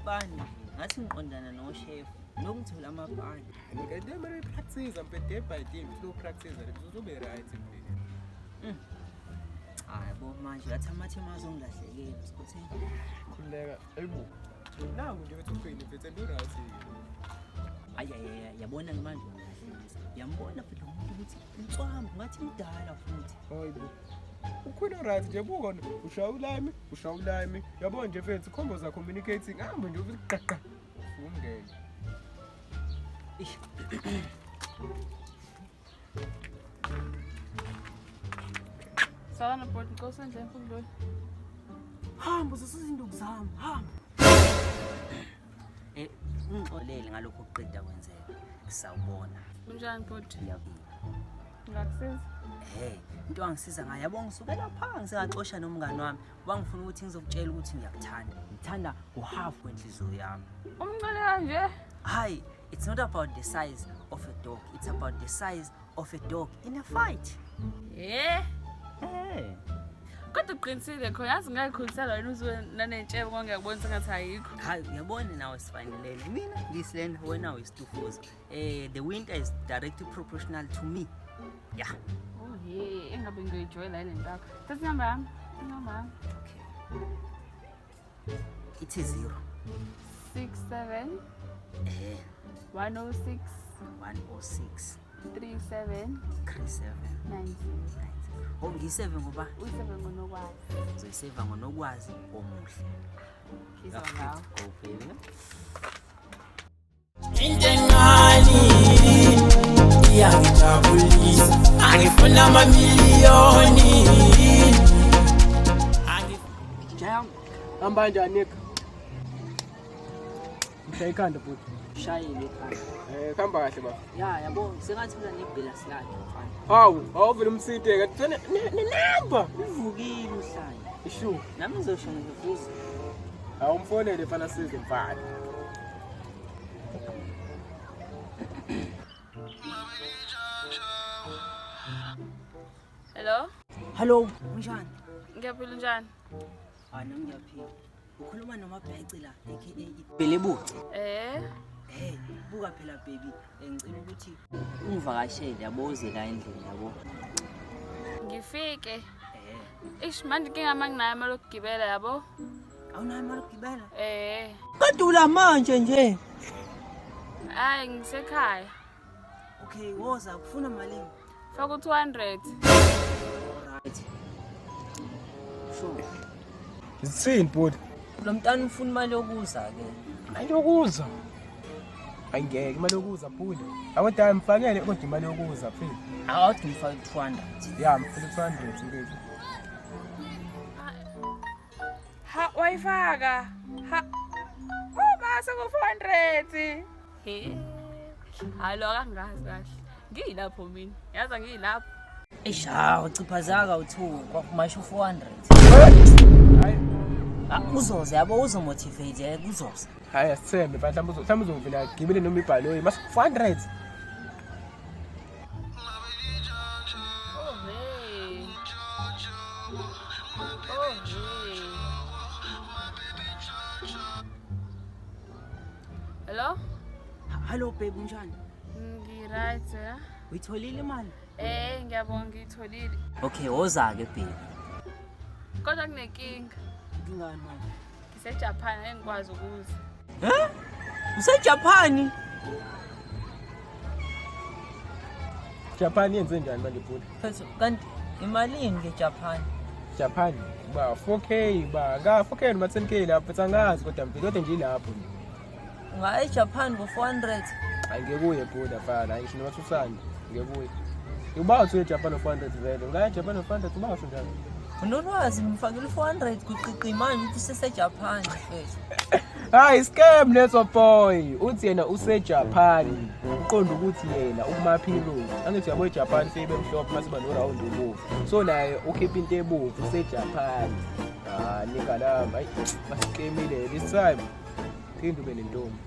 amapani ngathi ngiqondana no chef nokungithola amapani ngeke manje practice day by day slow practice uzobe right hayi bo manje ngathi amathema azongilahlekela sikuthini khuleka ayibo nangu nje bethi upheni mfethu ndo right yabona manje yambona futhi umuntu ukuthi uncwamba ngathi mdala futhi hayibo ukhona right nje buka ushawulami yabona nje mfethu combo za communicating hamba nje uqaqa ungene Sana bot nkosi nje mfundweni. Hamba usuzinduku zami hamba. Ungixolele ngalokho okuqeda kwenzeka. Sawubona. Kunjani bot? Ngiyabika. Ngakusiza? Into angisiza ngayo yabo ngisukela phansi ngaxosha nomngane wami. Wangifuna ukuthi ngizokutshela ukuthi ngiyakuthanda. Ngithanda uhalf wenhliziyo yami. Umncane kanje? Hayi, it's not about the size of a dog. It's about the size of a dog in a fight. Kodwa uqinisile khona yazi ngayikhulisela wena uzwe nanentshebe ngiyakubona sengathi ayikho. Hayi uyabona nawe sifanelene. Mina ngiyisilena wena uyisitufuza. The winter is directly proportional to me. Yeah. Oh engabe ngiyoyijoyela ile ntakho. Thathi number yami. Okay. It is 0 67 106 106 37 90. Oh, ngiseve ngoba uyiseve ngonokwazi. Uzoyiseva ngonokwazi omuhle. Kizwa ngawo. Go baby. Intengani iyangijabulisa angifuna amamiliyoni Jam hamba kanjani nika Mshayi khanda futhi Mshayi ekhaya. Khamba kahle baba Yabo sengathola nebhela silakhe mfana. Awuvela umsite ke nenamba Uvukile uhlanje. Ishu Nami ngizosho ngifuza. Awumfonele mfana size mfana Hello, Njani? ngiyaphila njani? Nami ngiyaphila. Ukhuluma nomabhece la aka Belebuci. Buka phela baby, ngicela ukuthi ungivakashele yabo uze la endlini yabo. Ngifike. Manje inkinga manginayo imali yokugibela yabo. Awunayo imali yokugibela? Kadula manje nje. Hayi ngisekhaya. Okay, woza kufuna malini? Faka 200. Alright. Sure. Isini budi Lo mntana ufuna imali yokuza ke. manje yokuza Angeke imali yokuza budi Akodwa mfakele kodwa imali yokuza phela Awuthi ngifake 200. Mfuna 200 ngeke Ha wayifaka. Ha. Base ku 400. Hallo akangazi kahle. Ngiyilapho mina. Yaza ngiyilapho. Uciphazaka u2 kwakumasho 400. Hayi Uzoze yabo uzomotivate kuzoza. hayi asithembe mhlawumbe uzovela gibele noma ibhalo mas 400 Hello? Hello babe njani? Ngiright ya. Uyitholile imali? Ngiyabonga ngitholile. Okay, woza ke babe. Kodwa kunenkinga. Ngingani manje? NgiseJapan engikwazi ukuza. UseJapan? Japan yenze njani manje budi Phela kanti imalini ngeJapan? Japan ba 4k ba ka 4k noma 10k lapho sangazi kodwa nje lapho Ungaya eJapan ngo 400. hayi ngekuye budi afana hayi noma susanda ngekuye uba uthi eJapan 400 vele ngaya eJapan 400 uba usho njalo Unolwazi ngifakile 400 kuqiqi manje ukuthi useseJapan mfethu. Hayi scam leso boy uthi yena useJapan uqonda ukuthi yena ukumaphilo angithi yabo eJapan sebe mhlophe masiba no round ebovu so naye ukhipha into ebovu useJapan nika lamba hayi basikemile this time phinde ube nentombi